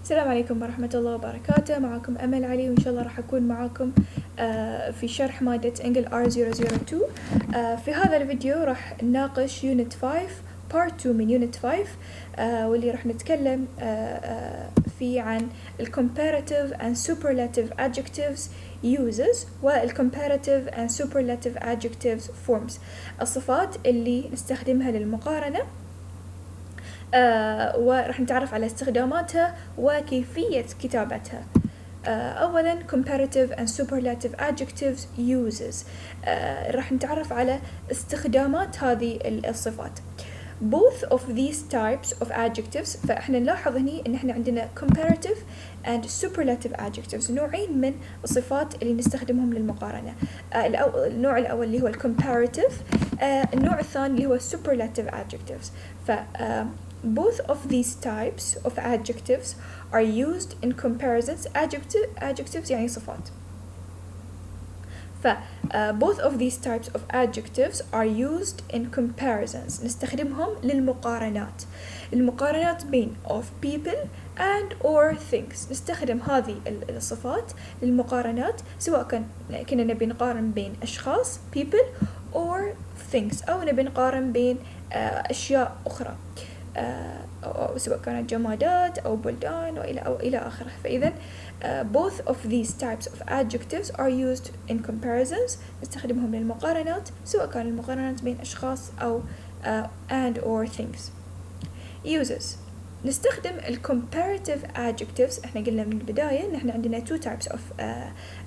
السلام عليكم ورحمة الله وبركاته. معكم أمل علي، وإن شاء الله راح أكون معكم في شرح مادة ENGLR002. في هذا الفيديو راح نناقش Unit 5 Part 2 من Unit 5، واللي راح نتكلم فيه عن Comparative and Superlative Adjectives uses Comparative and Superlative Adjectives forms، الصفات اللي نستخدمها للمقارنة، وراح نتعرف على استخداماتها وكيفية كتابتها. أولا Comparative and Superlative Adjectives uses، راح نتعرف على استخدامات هذه الصفات. Both of these types of adjectives، فإحنا نلاحظ هني إن إحنا عندنا Comparative and Superlative Adjectives، نوعين من الصفات اللي نستخدمهم للمقارنة. النوع الأول اللي هو Comparative، النوع الثاني اللي هو Superlative Adjectives. Both of these types of adjectives are used in comparisons. Adjectives يعني صفات. both of these types of adjectives are used in comparisons، نستخدمهم للمقارنات. المقارنات بين of people and or things، نستخدم هذه الصفات للمقارنات، سواء كنا نبي نقارن بين أشخاص people or things، أو نبي نقارن بين أشياء أخرى، أو سواء كانت جمادات أو بلدان أو إلى آخره. فإذا both of these types of adjectives are used in comparisons، نستخدمهم للمقارنات، سواء كان المقارنات بين أشخاص أو and or things. uses، نستخدم comparative adjectives. احنا قلنا من البداية ان احنا عندنا two types of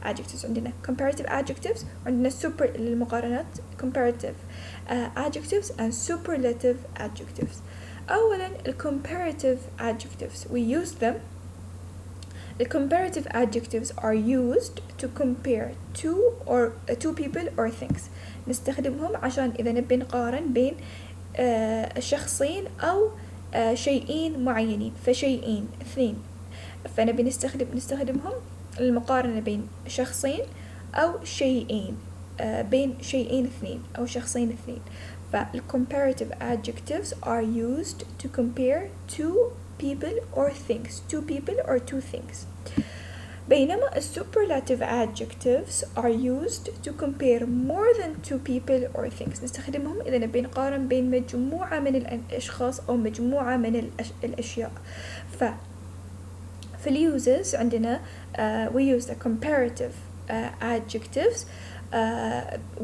adjectives، عندنا comparative adjectives وعندنا للمقارنات comparative adjectives and superlative adjectives. أولا comparative adjectives we use them. comparative adjectives are used to compare two people or things، نستخدمهم عشان إذا نبي نقارن بين شخصين أو شيئين معينين، فشيئين اثنين، فنبي نستخدمهم للمقارنة بين شخصين أو شيئين، بين شيئين اثنين أو شخصين اثنين. comparative adjectives are used to compare two people or things, two people or two things. بينما superlative adjectives are used to compare more than two people or things، نستخدمهم إذا نبي نقارن بين مجموعة من الأشخاص أو مجموعة من الأشياء. في uses عندنا we use the comparative adjectives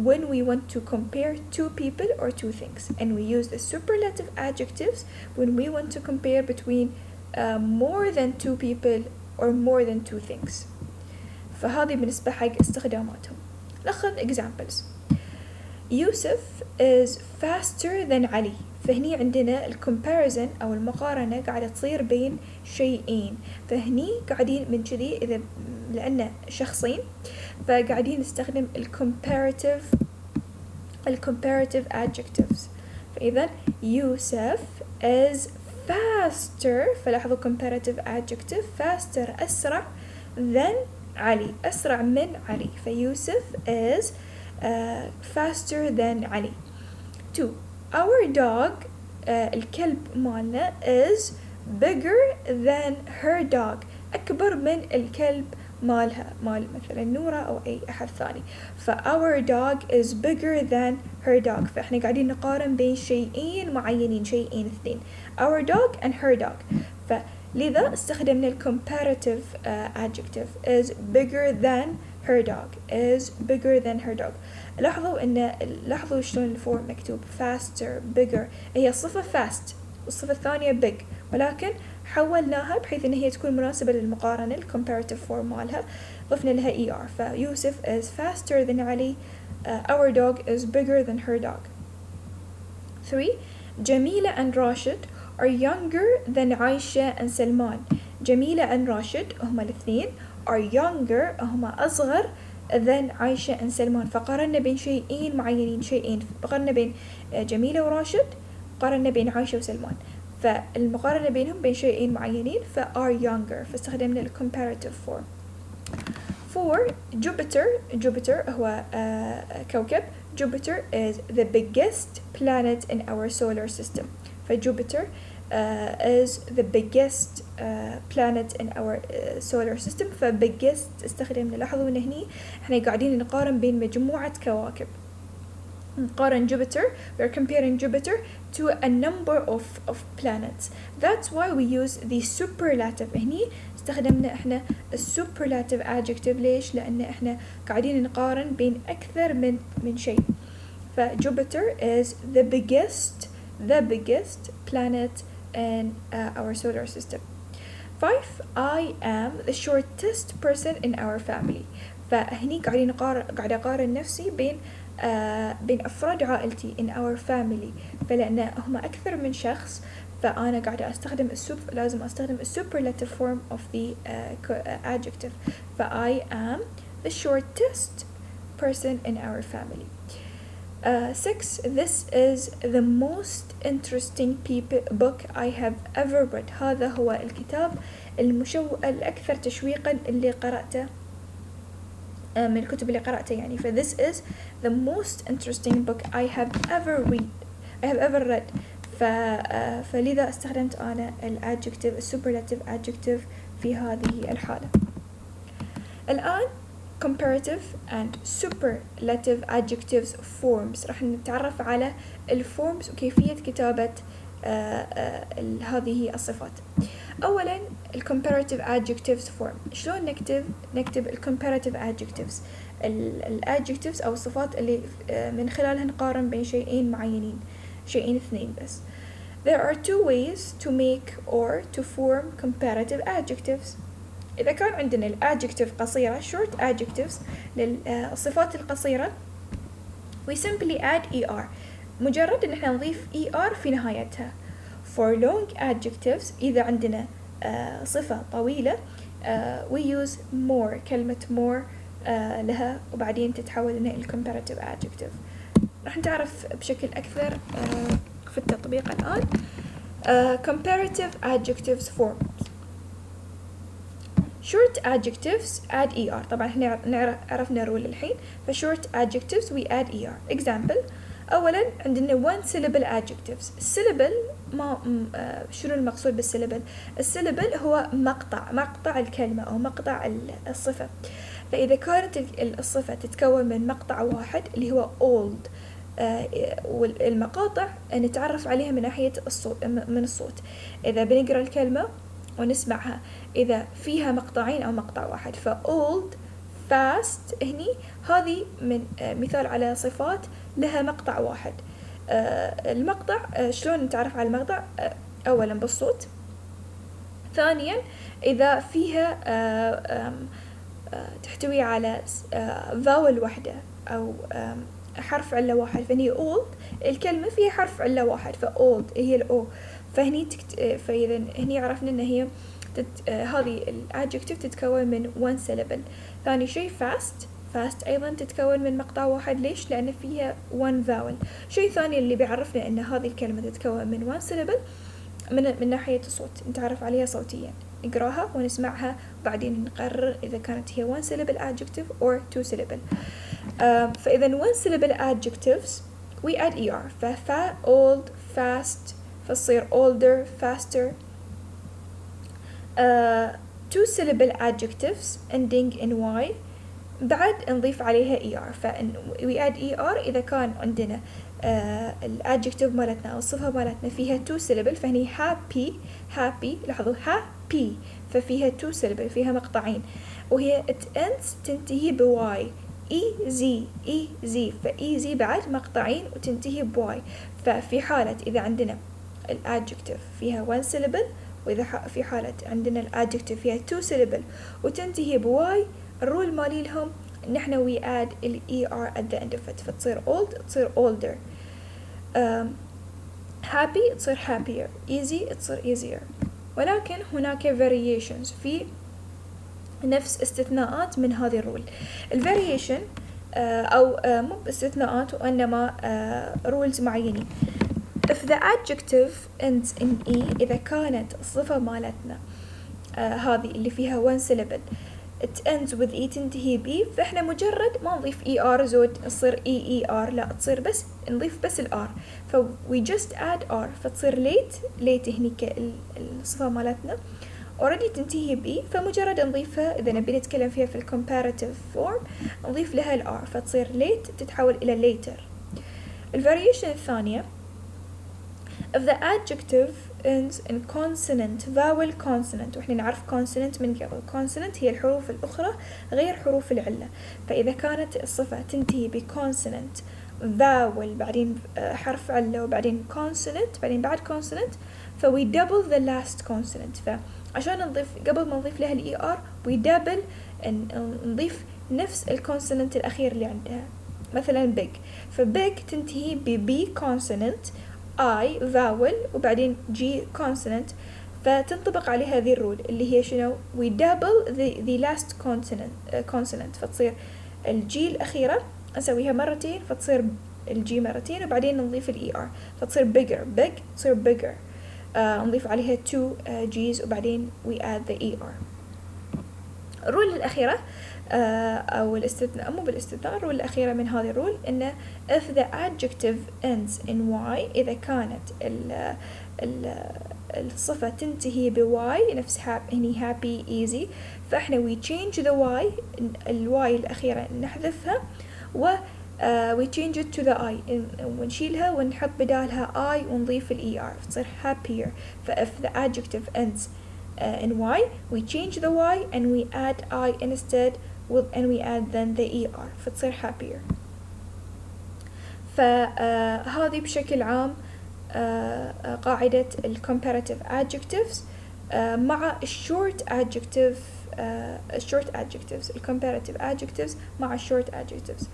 when we want to compare two people or two things, and we use the superlative adjectives when we want to compare between more than two people or more than two things. فهذه بالنسبة حق استخداماتهم. نأخذ examples. يوسف is faster than علي، فهني عندنا comparison أو المقارنة قاعدة تصير بين شيئين، فهني قاعدين من كذي إذا لأن شخصين فقاعدين نستخدم comparative adjectives. فإذا يوسف is faster، فلاحظوا comparative adjective faster أسرع than علي، أسرع من علي، فيوسف is faster than علي. 2 our dog الكلب مالنا is bigger than her dog، أكبر من الكلب مالها، مال مثلا نورة أو أي أحد ثاني. our dog is bigger than her dog، فإحنا قاعدين نقارن بين شيئين معينين، شيئين اثنين، our dog and her dog. فلذا استخدمنا comparative adjective is bigger than her dog، is bigger than her dog. لاحظوا شلون الفورم مكتوب faster bigger، هي الصفة fast والصفة الثانية big، ولكن حولناها بحيث ان هي تكون مناسبة للمقارنة، الcomparative form مالها ضفنا لها er. فيوسف is faster than علي، our dog is bigger than her dog. 3 جميلة and راشد are younger than عايشة and سلمان. جميلة and راشد هما الاثنين are younger، هما أصغر than عايشة and سلمان، فقارنا بين شيئين معينين، شيئين، قارنا بين جميلة وراشد، قارنا بين عايشة وسلمان، فالمقارنة بينهم بين شيئين معينين are younger، فاستخدمنا comparative form. 4 Jupiter هو كوكب. Jupiter is the biggest planet in our solar system. فجوبيتر is the biggest planet in our solar system. فbiggest استخدم، لاحظوا إن هني إحنا قاعدين نقارن بين مجموعة كواكب. نقارن Jupiter, we're comparing Jupiter to a number of planets. That's why we use the superlative. هني استخدمنا إحنا superlative adjective. ليش؟ لأن إحنا قاعدين نقارن بين أكثر من شيء. فJupiter is the biggest planet in our solar system. 5. I am the shortest person in our family. فهني قاعد أقارن نفسي بين أفراد عائلتي in our family. فلأن هم أكثر من شخص، فأنا قاعدة أستخدم لازم أستخدم superlative form of the adjective. I am the shortest person in our family. 6. This is the most interesting book I have ever read. هذا هو الكتاب الأكثر تشويقا اللي قرأته من الكتب اللي قرأتها يعني. this is the most interesting book I have ever read. فلذا استخدمت أنا superlative adjective في هذه الحالة. الآن comparative and superlative adjectives forms. راح نتعرف على الفورمز وكيفية كتابة هذه الصفات. أولا comparative adjectives form. شلون نكتب comparative adjectives؟ adjectives أو الصفات اللي من خلالها نقارن بين شيئين معينين، شيئين اثنين بس. There are two ways to make or to form comparative adjectives. إذا كان عندنا adjective قصيرة short adjectives للصفات القصيرة we simply add er. مجرد إن احنا نضيف er في نهايتها. For long adjectives إذا عندنا صفة طويلة we use more. كلمة more لها وبعدين تتحول إلى comparative adjective. راح نتعرف بشكل أكثر في التطبيق الآن. Comparative adjectives forms. Short adjectives add er. طبعا احنا عرفنا رول الحين. short adjectives we add er. Example. أولا عندنا one syllable adjectives. syllable شنو المقصود بالsyllable؟ الsyllable هو مقطع الكلمة أو مقطع الصفة. فإذا كانت الصفة تتكون من مقطع واحد اللي هو old، والمقاطع نتعرف عليها من ناحية الصوت. إذا بنقرأ الكلمة ونسمعها إذا فيها مقطعين أو مقطع واحد. old fast هني هذه من مثال على صفات لها مقطع واحد. المقطع شلون نتعرف على المقطع؟ أولا بالصوت. ثانيا إذا فيها تحتوي على vowel واحدة أو حرف علة واحد. فهني old الكلمة فيها حرف علة واحد old هي الأو. فإذا هني عرفنا إن هي هذه الadjective تتكون من one syllable. ثاني شيء fast أيضا تتكون من مقطع واحد. ليش؟ لأن فيها one vowel. شيء ثاني اللي بيعرفنا إن هذه الكلمة تتكون من one syllable من ناحية الصوت، نتعرف عليها صوتيا، نقراها ونسمعها وبعدين نقرر إذا كانت هي one syllable adjective or two syllable. فإذا one syllable adjectives we add er. old fast فتصير older faster. two syllable adjectives ending in y بعد نضيف عليها er. we add er إذا كان عندنا الadjective مالتنا أو الصفة مالتنا فيها two syllable. فهني happy لاحظوا happy ففيها two syllable فيها مقطعين، وهي it ends تنتهي بواي. easy فeasy بعد مقطعين وتنتهي بواي. ففي حالة إذا عندنا الadjective فيها one syllable، وإذا في حالة عندنا الadjective فيها two syllable وتنتهي بواي، الرول مالي لهم نحن we add ال er at the end of it. فتصير old تصير older. happy تصير happier. easy تصير easier. ولكن هناك variations في نفس استثناءات من هذه الرول. الفاريشن أو مو باستثناءات وإنما rules معينين. if the adjective ends in e إذا كانت الصفة مالتنا هذه اللي فيها one syllable it ends with e تنتهي ب، فإحنا مجرد ما نضيف er زود تصير er، لا تصير بس نضيف بس الr، ف we just add r، فتصير late هنيك الصفة مالتنا already تنتهي ب، فمجرد نضيفها إذا نبي نتكلم فيها في ال comparative form نضيف لها ال r، فتصير late تتحول إلى later. الvariation الثانية if the adjective ends in consonant vowel consonant، وإحنا نعرف consonant من قبل، consonant هي الحروف الأخرى غير حروف العلة، فإذا كانت الصفة تنتهي ب consonant vowel بعدين حرف علة وبعدين consonant بعدين بعد consonant، فوي double the last consonant، فعشان نضيف قبل ما نضيف لها ال er we double نضيف نفس الكونسوننت الأخير اللي عندها، مثلا big، فbig تنتهي ب b consonant I vowel وبعدين G consonant، فتنطبق عليه هذه الرول اللي هي شنو we double the last consonant، فتصير الجي الأخيرة نسويها مرتين فتصير الجي مرتين وبعدين نضيف ال er فتصير bigger big تصير bigger، نضيف عليها 2 G's وبعدين we add the er. الرول الأخيرة أو الاستثناء مو بالاستثناء، الرول الأخيرة من هذه الرول إنه if the adjective ends in y، إذا كانت الصفة تنتهي ب y نفس هني happy easy، فإحنا we change the y ال y الأخيرة نحذفها و we change it to the I ونشيلها ونحط بدالها I ونضيف ال er فتصير happier. ف if the adjective ends in y we change the y and we add I instead and we add then the er فتصير happier. فهذه بشكل عام قاعدة ال comparative adjectives مع short adjective short adjectives ال comparative adjectives مع short adjectives.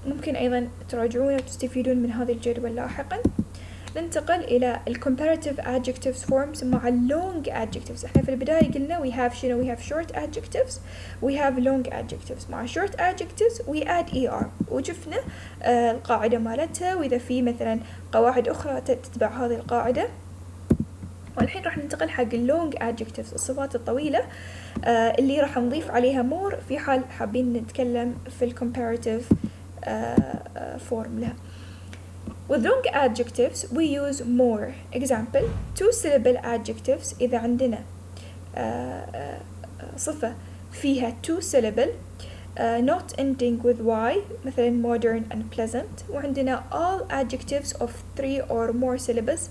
ممكن أيضا تراجعون وتستفيدون من هذه الجدول لاحقا. ننتقل إلى ال comparative adjectives forms مع long adjectives. احنا في البداية قلنا we have شنو we have short adjectives we have long adjectives. مع short adjectives we add er وشفنا القاعدة مالتها، وإذا في مثلا قواعد أخرى تتبع هذه القاعدة. والحين راح ننتقل حق اللونج adjectives الصفات الطويلة اللي راح نضيف عليها more في حال حابين نتكلم في ال comparative form لها. With long adjectives we use more. Example 2 syllable adjectives إذا عندنا صفة فيها 2 syllable not ending with y مثلا modern and pleasant، وعندنا all adjectives of 3 or more syllables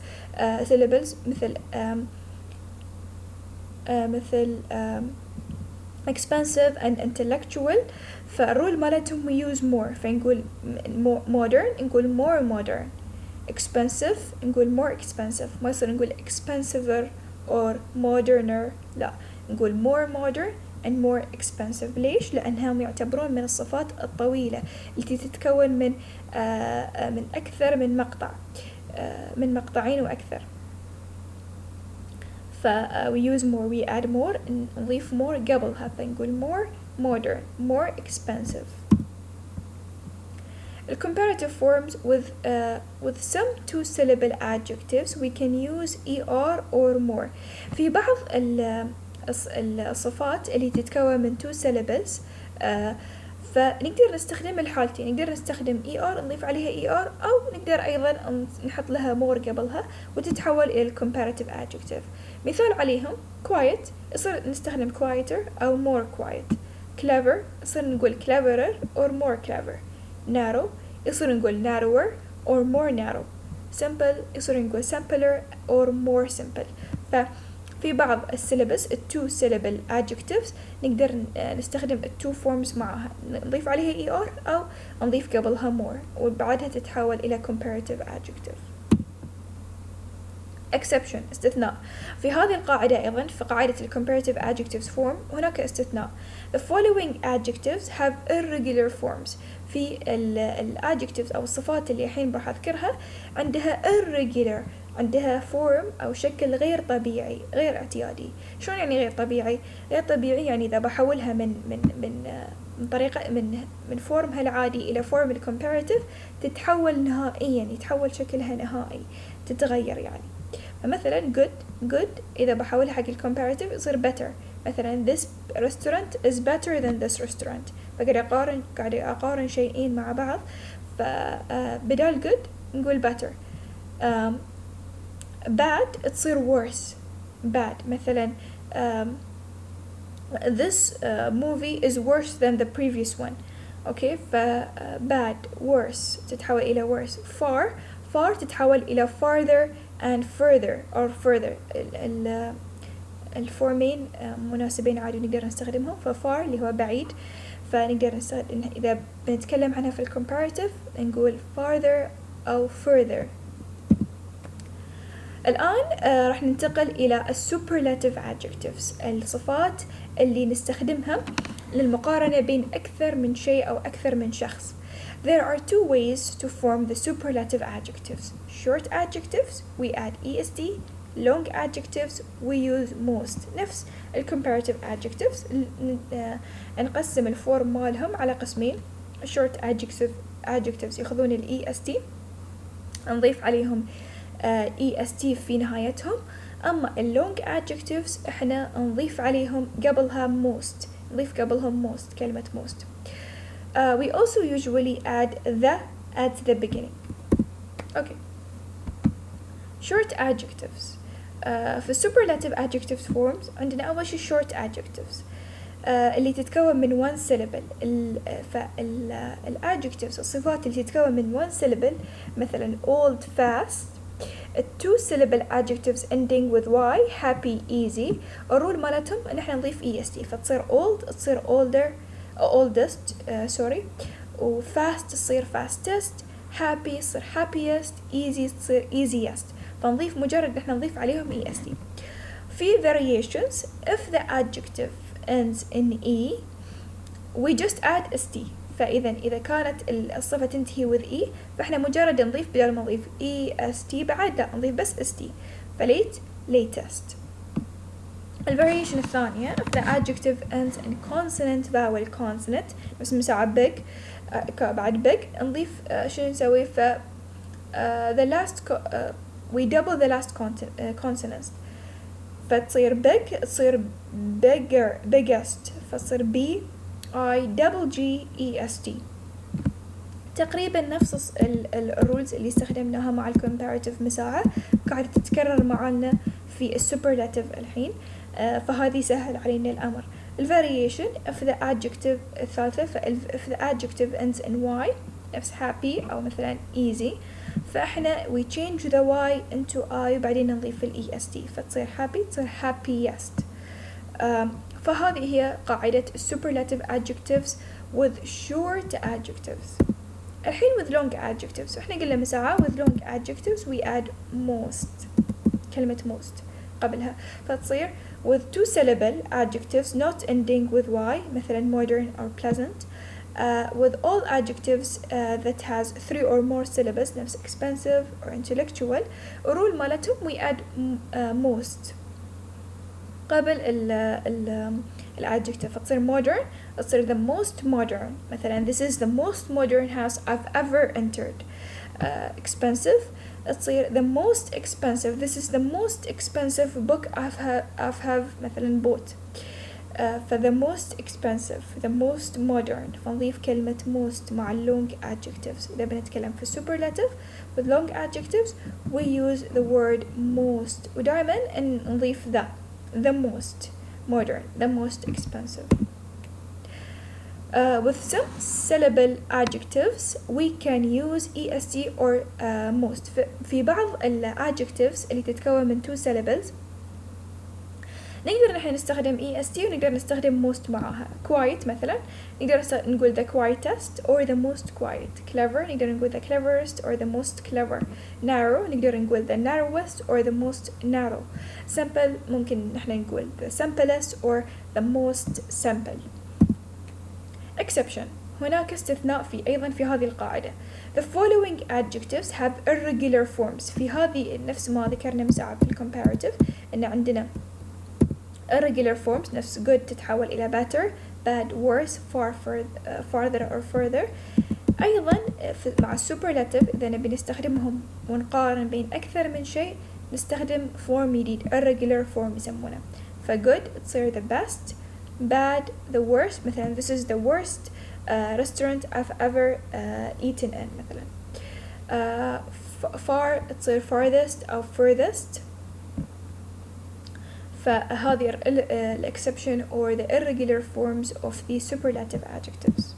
مثل expensive and intellectual. فالرول مالتهم we use more، فنقول modern نقول more modern، expensive نقول more expensive، ما يصير نقول expensiver or moderner، لا نقول more modern and more expensive. ليش؟ لأنهم يعتبرون من الصفات الطويلة التي تتكون من أكثر من مقطع، من مقطعين وأكثر. we use more we add more نضيف more قبلها فنقول more modern more expensive. The comparative forms with some 2 syllable adjectives we can use er or more. في بعض الصفات اللي تتكون من 2 syllables فنقدر نستخدم الحالتين، نقدر نستخدم er نضيف عليها er أو نقدر أيضا نحط لها more قبلها وتتحول إلى comparative adjective. مثال عليهم quiet يصير نستخدم quieter أو more quiet. clever يصير نقول cleverer or more clever. narrow يصير نقول narrower or more narrow. simple يصير نقول simpler or more simple. ففي بعض السيلابس التو syllable adjectives نقدر نستخدم التو forms معها، نضيف عليها er أو نضيف قبلها more وبعدها تتحول إلى comparative adjective. exception استثناء. في هذه القاعدة أيضا في قاعدة ال comparative adjectives form هناك استثناء. The following adjectives have irregular forms. في ال adjectives أو الصفات اللي الحين راح أذكرها عندها irregular، عندها form أو شكل غير طبيعي غير اعتيادي. شلون يعني غير طبيعي؟ غير طبيعي يعني إذا بحولها من طريقة من فورمها العادي إلى فورم ال comparative تتحول نهائيا، يتحول شكلها نهائي، تتغير يعني. فمثلا good إذا بحولها حق الcomparative يصير better. مثلا this restaurant is better than this restaurant. قاعد أقارن شيئين مع بعض، فبدال good نقول better. bad تصير worse. bad مثلا this movie is worse than the previous one. اوكي، ف bad worse تتحول إلى worse. far تتحول إلى farther and further or further. الفورمين مناسبين عادي نقدر نستخدمهم. فfar اللي هو بعيد، فنقدر نستخدم إذا بنتكلم عنها في الcomparative نقول farther أو further. الآن راح ننتقل إلى superlative adjectives، الصفات اللي نستخدمها للمقارنة بين أكثر من شيء أو أكثر من شخص. There are two ways to form the superlative adjectives. Short adjectives we add est. Long adjectives we use most. نفس comparative adjectives نقسم الفورم مالهم على قسمين. Short adjectives يأخذون est، نضيف عليهم est في نهايتهم. أما long adjectives إحنا نضيف عليهم قبلها most، نضيف قبلهم most، كلمة most. We also usually add the at the beginning. Okay. Short adjectives. في superlative adjectives forms عندنا أول شيء short adjectives اللي تتكون من one syllable. adjectives الصفات اللي تتكون من one syllable مثلا old fast. two syllable adjectives ending with y happy easy. الرول مالتهم ان احنا نضيف est، فتصير old تصير older oldest و fast تصير fastest، happy تصير happiest، easy تصير easiest. فنضيف مجرد احنا نضيف عليهم est. في variations if the adjective ends in e we just add st. إذا كانت الصفة تنتهي with e فإحنا مجرد نضيف بدل ما نضيف est بعد لا نضيف بس st. latest. الvariation الثانية if the adjective ends in consonant vowel consonant بس مساعد big بعد big نضيف شنو نسوي the last we double the last consonants فتصير big تصير bigger biggest فتصير b I double G E S T. تقريبا نفس الرولز اللي استخدمناها مع الcomparative مساعة قاعدة تتكرر معنا في الsuperlative الحين. فهذه سهل علينا الأمر. الvariation if the adjective الثالثة if the adjective ends in y نفس happy أو مثلا easy فإحنا we change the y into I وبعدين نضيف ال est فتصير happy تصير happiest. فهذه هي قاعدة superlative adjectives with short adjectives. الحين with long adjectives احنا قلنا مساعة with long adjectives we add most، كلمة most قبلها فتصير with two syllable adjectives not ending with y مثلا modern or pleasant. With all adjectives that has 3 or more syllables نفس expensive or intellectual الرول مالتهم we add most قبل الادجكتيف فتصير modern تصير the most modern مثلا this is the most modern house I've ever entered. expensive تصير the most expensive this is the most expensive book I've have مثلا bought. the most expensive the most modern فنضيف كلمة most مع long adjectives. إذا بنتكلم في superlative with long adjectives we use the word most ودائما نضيف the most modern the most expensive. With some syllable adjectives we can use est or most. في بعض adjectives اللي تتكون من two syllables نقدر نحن نستخدم est ونقدر نستخدم most معاها. quiet مثلا نقدر نقول the quietest or the most quiet. clever نقدر نقول the cleverest or the most clever. narrow نقدر نقول the narrowest or the most narrow. simple ممكن نحن نقول the simplest or the most simple. exception هناك استثناء أيضا في هذه القاعدة. The following adjectives have irregular forms. في هذه نفس ما ذكرنا مساعة في الcomparative إن عندنا irregular forms نفس good تتحول إلى better bad worse farther or further. أيضا مع superlative إذا نبي نستخدمهم ونقارن بين أكثر من شيء نستخدم form جديد irregular form يسمونه. فgood تصير the best, bad the worst. مثلا this is the worst restaurant I've ever eaten in مثلا. far تصير farthest أو furthest. فهذه ال exception or the irregular forms of the superlative adjectives.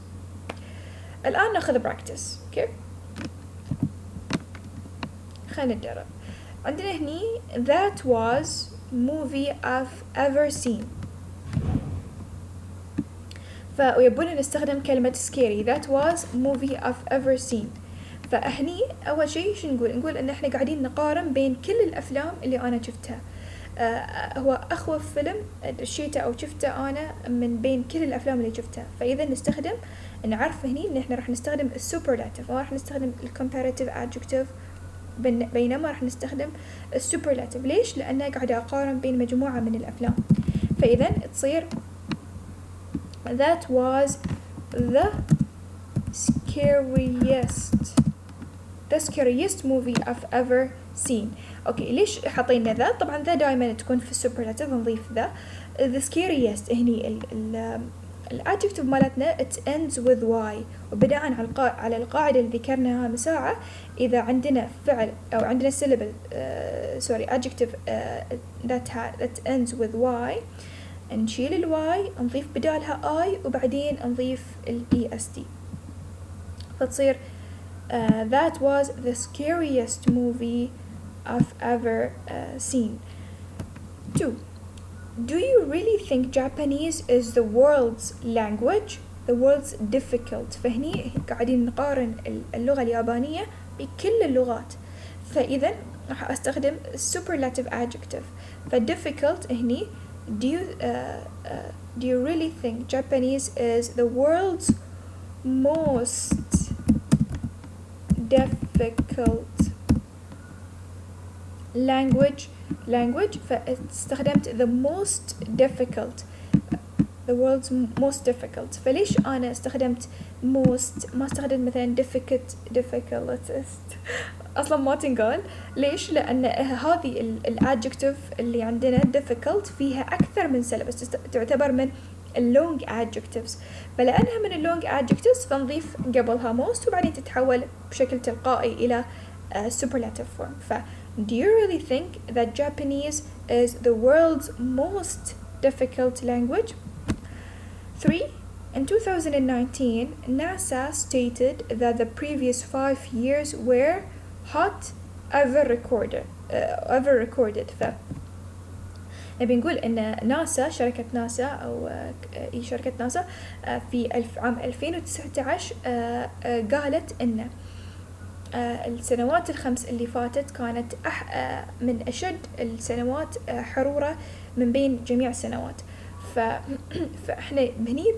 الآن ناخذ practice. okay. خلينا نجرب. عندنا هني that was movie I've ever seen. ويبون نستخدم كلمة scary. that was movie I've ever seen. فهني أول شيء شو نقول إن إحنا قاعدين نقارن بين كل الأفلام اللي أنا شفتها. هو أخوف فيلم شيته أو شفته أنا من بين كل الأفلام اللي شفتها. فإذا نستخدم نعرف هني إن إحنا راح نستخدم السوبرلاتيف ما راح نستخدم الكومباراتيف adjective بينما راح نستخدم السوبرلاتيف. ليش؟ لأنه قاعدة أقارن بين مجموعة من الأفلام. فإذا تصير that was the scariest movie I've ever seen. اوكي ليش حاطين ذا؟ طبعا ذا دائما تكون في السوبرلاتيف نضيف ذا. the scariest هني الادجكتيف مالتنا it ends with y وبناء على القاعدة اللي ذكرناها من ساعة. إذا عندنا فعل أو عندنا syllable adjective that ends with y نشيل الواي نضيف بدالها I وبعدين نضيف est. فتصير that was the scariest movie I've ever seen. 2. Do you really think Japanese is the world's language? The world's difficult. فهني قاعدين نقارن اللغة اليابانية بكل اللغات. فإذا راح أستخدم superlative adjective. difficult هني do you really think Japanese is the world's most difficult language فاستخدمت the most difficult the world's most difficult. فليش أنا استخدمت most ما استخدمت مثلا difficult أصلا ما تنقال. ليش؟ لأن هذه الادجكتيف اللي عندنا difficult فيها أكثر من syllabus تعتبر من اللونج adjectives. فلأنها من اللونج adjectives فنضيف قبلها most وبعدين تتحول بشكل تلقائي إلى superlative form. Do you really think that Japanese is the world's most difficult language? 3. In 2019, NASA stated that the previous 5 years were hot ever recorded. نبي نقول إن ناسا شركة ناسا أو شركة ناسا في عام 2019 قالت إن السنوات الخمس اللي فاتت كانت من أشد السنوات حرورة من بين جميع السنوات. فإحنا هني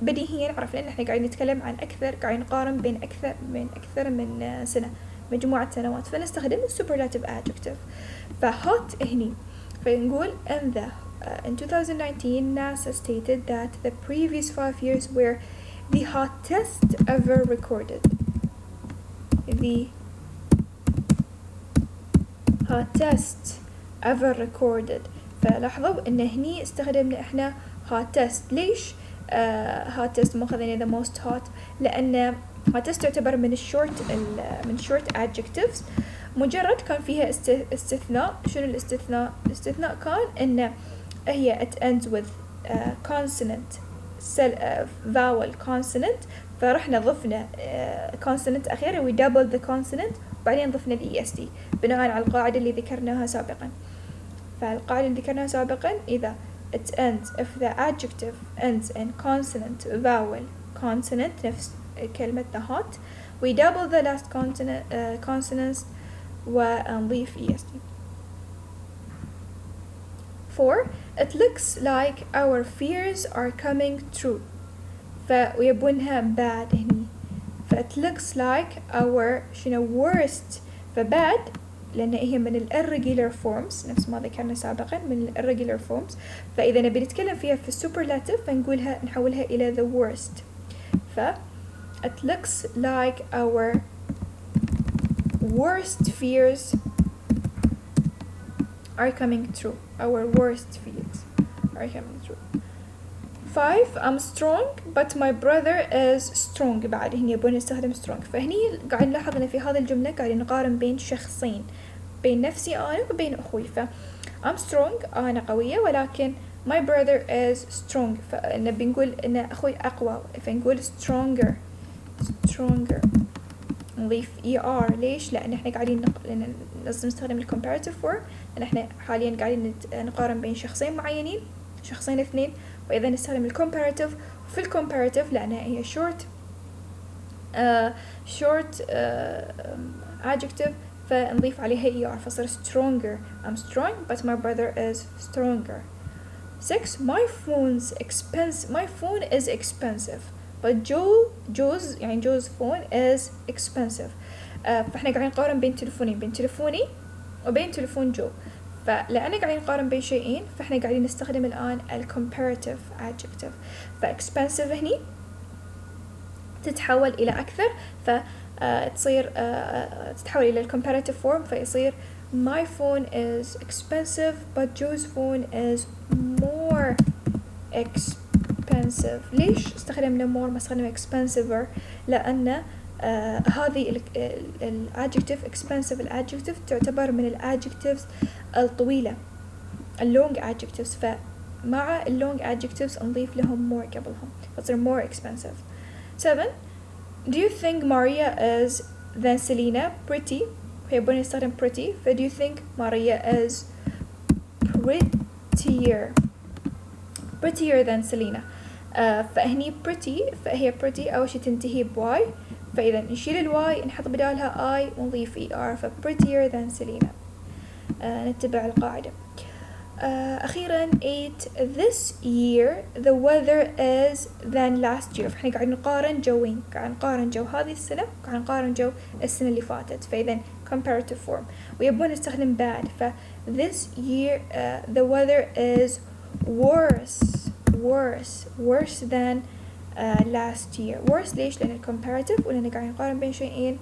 بديهيا نعرف لأن إحنا قاعدين نتكلم عن قاعدين نقارن بين أكثر من سنة مجموعة سنوات. فنستخدم superlative adjective. hot هني فنقول in 2019 NASA stated that the previous 5 years were the hottest ever recorded. The hottest ever recorded. فلاحظوا ان هني استخدمنا احنا hottest. ليش hottest ما خذينا the most hot؟ لان hottest تعتبر من short adjectives. مجرد كان فيها استثناء. شنو الاستثناء؟ الاستثناء كان ان هي it ends with consonant vowel consonant. فرحنا ضفنا consonant أخيرة we double the consonant وبعدين ضفنا est بناء على القاعدة اللي ذكرناها سابقا. فالقاعدة اللي ذكرناها سابقا إذا it ends if the adjective ends in consonant vowel consonant نفس كلمة hot we double the last consonants ونضيف est. 4. It looks like our fears are coming true. ويبونها bad هني. it looks like our worst. bad لأن هي من irregular forms نفس ما ذكرنا سابقا من irregular forms. فإذا نبي نتكلم فيها في superlative نحولها إلى the worst. it looks like our worst fears are coming true. Our worst fears are coming true. 5 I'm strong but my brother is strong. بعد هني يبون نستخدم strong. فهني قاعد نلاحظ ان في هذه الجملة قاعدين نقارن بين شخصين، بين نفسي انا وبين اخوي. ف I'm strong انا قوية، ولكن my brother is strong فنبي نقول ان اخوي اقوى، فنقول stronger. نضيف ER. ليش؟ لأن احنا قاعدين لأن لازم نستخدم ال comparative form، لأن احنا حاليا قاعدين نقارن بين شخصين معينين، شخصين اثنين، وإذا نستخدم ال comparative. وفي ال comparative لأنها هي short adjective فنضيف عليها ER فصير stronger. I'm strong but my brother is stronger. 6 my phone is expensive but Joe's يعني Joe's phone is expensive. فاحنا قاعدين نقارن بين تلفونين، بين تلفوني وبين تلفون جو. فلأننا قاعدين نقارن بين شيئين فاحنا قاعدين نستخدم الآن ال comparative adjective. expensive هني تتحول إلى أكثر، فتصير تتحول إلى ال comparative form فيصير my phone is expensive but Joe's phone is more expensive. ليش استخدمنا more ما استخدمنا expensive؟ لأن هذه ال adjective expensive ال adjective تعتبر من ال adjectives الطويلة ال long adjectives، فمع ال long adjectives نضيف لهم more قبلهم فتصير more expensive. 7 do you think Maria is than Selena pretty؟ يبون نستخدم pretty ف do you think Maria is prettier than Selena. فهني pretty فهي pretty أول شي تنتهي ب y، فإذا نشيل الواي نحط بدالها I ونضيف ER ف prettier than Selena. نتبع القاعدة. أخيرا 8 this year the weather is than last year. فإحنا قاعد نقارن جوين، قاعد نقارن جو هذه السنة وقاعد نقارن جو السنة اللي فاتت، فإذا comparative form. ويبون نستخدم bad ف this year the weather is worse than last year. worse ليش؟ لأن comparative ولأن قاعد نقارن بين شيئين،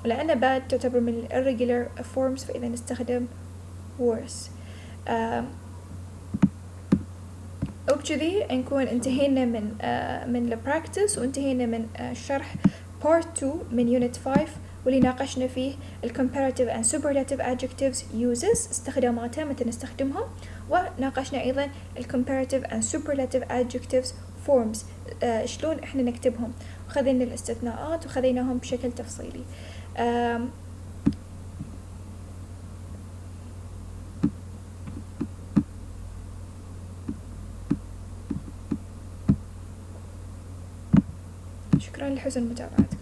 ولأن bad تعتبر من irregular forms فإذا نستخدم worse. وبكذي نكون انتهينا من البراكتس وانتهينا من شرح part 2 من unit 5 واللي ناقشنا فيه ال comparative and superlative adjectives uses استخداماتها متى نستخدمهم، وناقشنا أيضا ال comparative and superlative adjectives forms شلون احنا نكتبهم، وخذينا الاستثناءات وخذيناهم بشكل تفصيلي. شكرا لحسن متابعتكم.